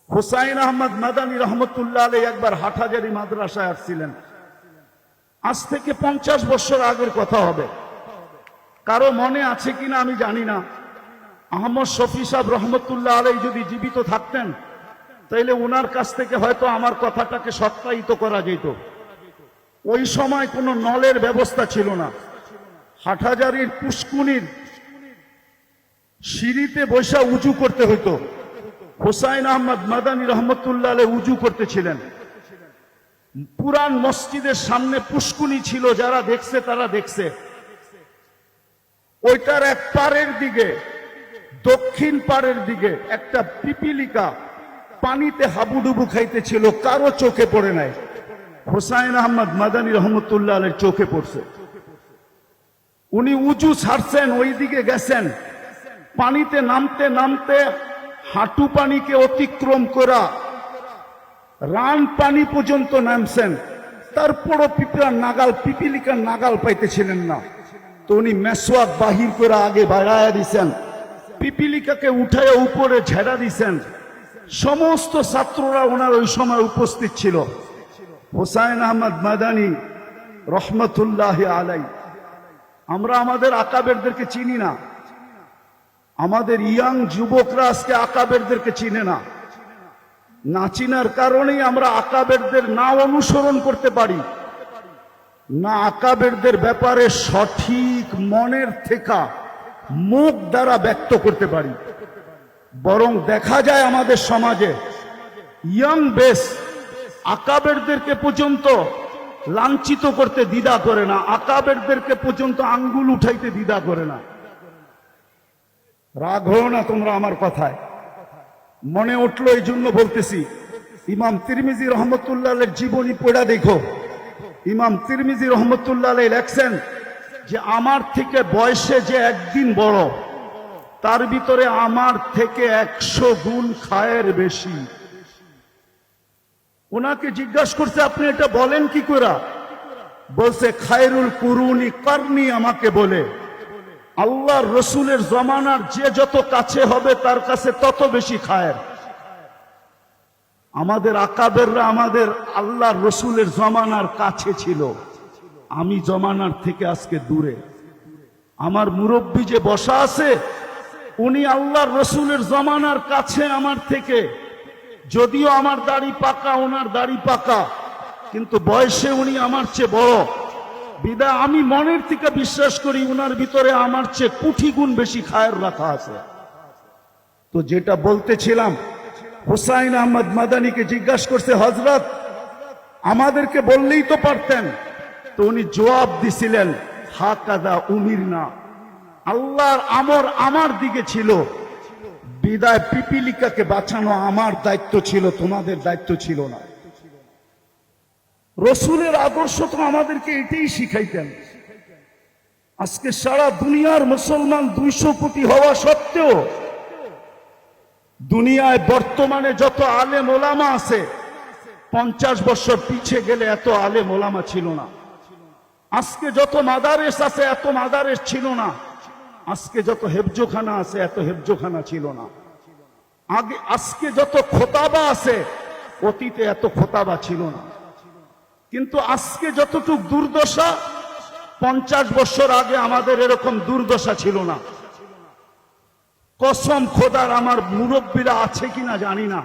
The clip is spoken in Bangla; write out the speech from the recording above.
হুসাইন আহমদ মাদানী রহমতুল্লাহ আলাইহি একবার হাটহাজারী মাদ্রাসায় আসছিলেন। আজ থেকে 50 বছর আগের কথা হবে। কারো মনে আছে কিনা আমি জানি না। আহমদ শফি সাহেব রহমতুল্লাহ আলাইহি যদি জীবিত থাকতেন তাইলে ওনার কাছ থেকে হয়তো আমার কথাটাকে সত্যায়িত করা যেত। ওই সময় কোনো নলের ব্যবস্থা ছিল না। হাটহাজারীর পুষ্কুনির সিঁড়িতে বসে উজু করতে হইতো। হুসাইন আহমদ মাদানী রহমতুল্লাহ আলাইহি উজু করতেছিলেন। পুরান মসজিদের সামনে পুষ্কুনি ছিল, যারা দেখছে তারা দেখছে। ওইটার এক পারের দিকে, দক্ষিণ পারের দিকে একটা পিপিলিকা পানিতে হাবুডুবু খাইতেছিল, কারো চোখে পড়ে নাই। হুসাইন আহমদ মাদানী রহমতুল্লাহ আলাইহির চোখে পড়ছে। উনি উজু ছাড়ছেন, ওই দিকে গেছেন। পানিতে নামতে নামতে হাঁটু পানিকে অতিক্রম করা রান পানি পর্যন্ত নামছেন। তারপরও পিপিলিকার নাগাল পাইতেছিলেন না। তো উনি মেসওয়াক বাহির করে আগে বাড়াইয়া দিছেন, পিপিলিকাকে উঠাইয়া উপরে ঝেড়া দিছেন। সমস্ত ছাত্ররা ওনার ওই সময় উপস্থিত ছিল। হুসাইন আহমদ মাদানী রহমতুল্লাহ আলাইহি। আমরা আমাদের আকাবেরদেরকে চিনি না। আমাদের ইয়াং যুবকরা আজকে আকাবেরদেরকে চিনে না। না চিনার কারণেই আমরা আকাবেরদের না অনুসরণ করতে পারি না, আকাবেরদের ব্যাপারে সঠিক মনের থেকে মুখ দ্বারা ব্যক্ত করতে পারি। বরং দেখা যায় আমাদের সমাজে ইয়াং বেস আকাবেরদেরকে পর্যন্ত লাঞ্ছিত করতে দ্বিধা করে না, আকাবেরদেরকে পর্যন্ত আঙ্গুল উঠাইতে দ্বিধা করে না। রাগ হও না তোমরা আমার কথায়, মনে উঠলো এই জন্য বলতেছি। ইমাম তিরমিজি রহমতুল্লাহ আলাইহির জীবনী পড়া দেখো। ইমাম তিরমিজি রহমতুল্লাহ আলাইহি লেখছেন যে আমার থেকে বয়সে যে একদিন বড়, তার ভিতরে আমার থেকে 100 গুণ খায়ের বেশি। ওনাকে জিজ্ঞাসা করছে আপনি এটা বলেন কি করে? বলছে খায়রুল কুরুনি কারনি, আমাকে বলে আল্লাহর রসুলের জমানার যে যত কাছে হবে তার কাছে তত বেশি খায়ের। আমাদের আকাবেররা আমাদের আল্লাহর রসুলের জমানার কাছে ছিল, আমি জমানার থেকে আজকে দূরে। আমার মুরব্বী যে বসা আছে উনি আল্লাহর রসুলের জমানার কাছে আমার থেকে, যদিও আমার দাড়ি পাকা, ওনার দাড়ি পাকা, কিন্তু বয়সে উনি আমার চেয়ে বড়। বিদায় আমি মনের থেকে বিশ্বাস করি উনার ভিতরে আমার চেয়ে কোটি গুণ বেশি খায়ের রাখা আছে। তো যেটা বলতেছিলাম, হুসাইন আহমদ মাদানীকে জিজ্ঞাসা করছে হযরত আমাদেরকে বললেই তো পারতেন। তো উনি জবাব দিছিলেন হাকাদা উমিরনা, আল্লাহর আমর আমার দিকে ছিল, বিদায় পিপিলিকাকে বাঁচানো আমার দায়িত্ব ছিল, তোমাদের দায়িত্ব ছিল না। রসুলের আদর্শ তো আমাদেরকে এটাই শিখাইতেন। আজকে সারা দুনিয়ার মুসলমান 200 কোটি হওয়া সত্ত্বেও দুনিয়ায় বর্তমানে যত আলেম ওলামা আছে 50 বছর পিছে গেলে এত আলেম ওলামা ছিল না। আজকে যত মাদারেস আছে এত মাদারেস ছিল না। আজকে যত হেফজোখানা আছে এত হেফজোখানা ছিল না। আজকে যত খোতাবা আছে অতীতে এত খোতাবা ছিল না। কিন্তু আজকে যতটুক দুর্দশা 50 বছর আগে আমাদের এরকম দুর্দশা ছিল না। কসম খোদার, আমার মুরব্বীরা আছে কিনা জানি না,